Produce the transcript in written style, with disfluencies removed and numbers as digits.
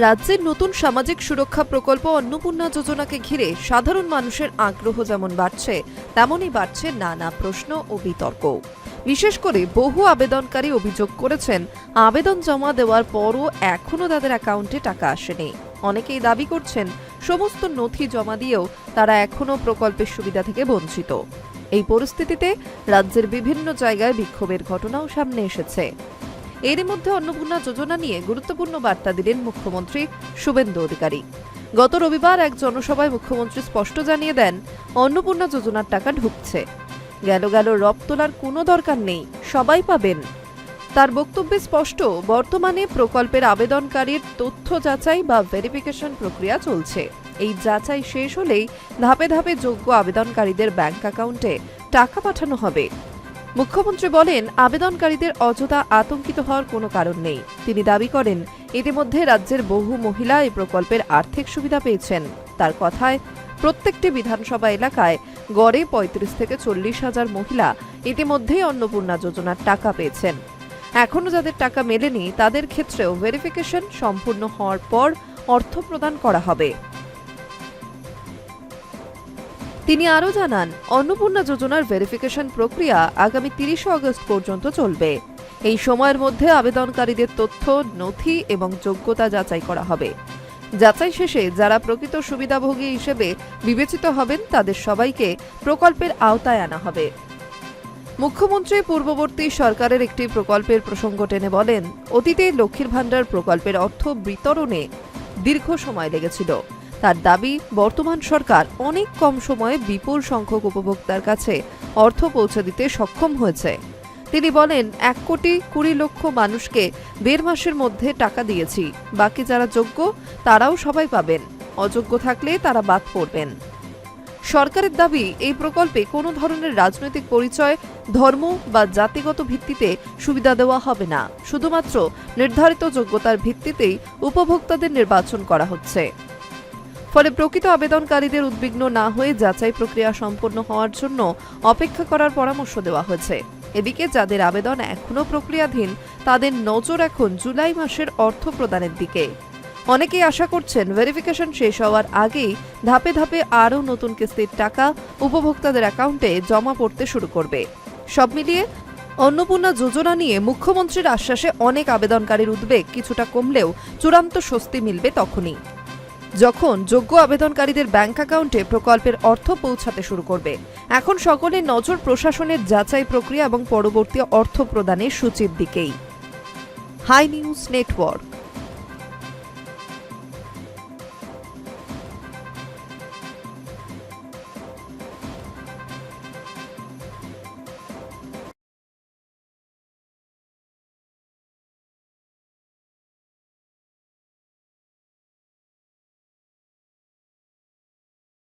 রাজ্যের নতুন সামাজিক সুরক্ষা প্রকল্প অন্নপূর্ণা যোজনাকে ঘিরে সাধারণ মানুষের আগ্রহ যেমন বাড়ছে, তেমনই বাড়ছে নানা প্রশ্ন ও বিতর্ক। বিশেষ করে বহু আবেদনকারী অভিযোগ করেছেন, আবেদন জমা দেওয়ার পরও এখনও তাদের অ্যাকাউন্টে টাকা আসেনি। অনেকেই দাবি করছেন, সমস্ত নথি জমা দিয়েও তারা এখনও প্রকল্পের সুবিধা থেকে বঞ্চিত। এই পরিস্থিতিতে রাজ্যের বিভিন্ন জায়গায় বিক্ষোভের ঘটনাও সামনে এসেছে। এরই মধ্যে অন্নপূর্ণা যোজনা নিয়ে গুরুত্বপূর্ণ বার্তা দিলেন মুখ্যমন্ত্রী শুভেন্দু অধিকারী। গত রবিবার এক জনসভায় মুখ্যমন্ত্রী স্পষ্ট জানিয়ে দেন, অন্নপূর্ণা যোজনার টাকা ঢুকছে, গেল রব তোলার কোনো দরকার নেই, সবাই পাবেন। তার বক্তব্যে স্পষ্ট, বর্তমানে প্রকল্পের আবেদনকারীর তথ্য যাচাই বা ভেরিফিকেশন প্রক্রিয়া চলছে। এই যাচাই শেষ হলেই ধাপে ধাপে যোগ্য আবেদনকারীদের ব্যাংক অ্যাকাউন্টে টাকা পাঠানো হবে। মুখ্যমন্ত্রী বলেন, আবেদনকারীদের অযথা আতঙ্কিত হওয়ার কোনো কারণ নেই। তিনি দাবি করেন, ইতিমধ্যে রাজ্যের বহু মহিলা এই প্রকল্পের আর্থিক সুবিধা পেয়েছেন। তার কথায়, প্রত্যেকটি বিধানসভা এলাকায় গড়ে ৩৫ থেকে ৪০ হাজার মহিলা ইতিমধ্যেই অন্নপূর্ণা যোজনার টাকা পেয়েছেন। এখনও যাদের টাকা মেলেনি, তাদের ক্ষেত্রেও ভেরিফিকেশন সম্পূর্ণ হওয়ার পর অর্থ প্রদান করা হবে। তিনি আরও জানান, অন্নপূর্ণা যোজনার ভেরিফিকেশন প্রক্রিয়া আগামী ৩০ আগস্ট পর্যন্ত চলবে। এই সময়ের মধ্যে আবেদনকারীদের তথ্য, নথি এবং যোগ্যতা যাচাই করা হবে। যাচাই শেষে যারা প্রকৃত সুবিধাভোগী হিসেবে বিবেচিত হবেন, তাদের সবাইকে প্রকল্পের আওতায় আনা হবে। মুখ্যমন্ত্রী পূর্ববর্তী সরকারের একটি প্রকল্পের প্রসঙ্গ টেনে বলেন, অতীতে লক্ষ্মীর ভাণ্ডার প্রকল্পের অর্থ বিতরণে দীর্ঘ সময় লেগেছিল। তার দাবি, বর্তমান সরকার অনেক কম সময়ে বিপুল সংখ্যক উপভোক্তার কাছে অর্থ পৌঁছে দিতে সক্ষম হয়েছে। তিনি বলেন, ১,২০,০০,০০০ মানুষকে ১.৫ মাসের মধ্যে টাকা দিয়েছি। বাকি যারা যোগ্য তারাও সবাই পাবেন, অযোগ্য থাকলে তারা বাদ পড়বেন। সরকারের দাবি, এই প্রকল্পে কোনো ধরনের রাজনৈতিক পরিচয়, ধর্ম বা জাতিগত ভিত্তিতে সুবিধা দেওয়া হবে না। শুধুমাত্র নির্ধারিত যোগ্যতার ভিত্তিতেই উপভোক্তাদের নির্বাচন করা হচ্ছে। ফলে প্রকৃত আবেদনকারীদের উদ্বিগ্ন না হয়ে যাচাই প্রক্রিয়া সম্পন্ন হওয়ার জন্য অপেক্ষা করার পরামর্শ দেওয়া হয়েছে। এদিকে যাদের আবেদন এখনও প্রক্রিয়াধীন, তাদের নজর এখন জুলাই মাসের অর্থ প্রদানের দিকে। অনেকেই আশা করছেন, ভেরিফিকেশন শেষ হওয়ার আগেই ধাপে ধাপে আরও নতুন কিস্তির টাকা উপভোক্তাদের অ্যাকাউন্টে জমা পড়তে শুরু করবে। সব মিলিয়ে অন্নপূর্ণা যোজনা নিয়ে মুখ্যমন্ত্রীর আশ্বাসে অনেক আবেদনকারীর উদ্বেগ কিছুটা কমলেও চূড়ান্ত স্বস্তি মিলবে তখনই, যখন যোগ্য আবেদনকারীদের ব্যাংক অ্যাকাউন্টে প্রকল্পের অর্থ পৌঁছাতে শুরু করবে। এখন সকলের নজর প্রশাসনের যাচাই প্রক্রিয়া এবং পরবর্তী অর্থ প্রদানের সূচির দিকেই। High news network.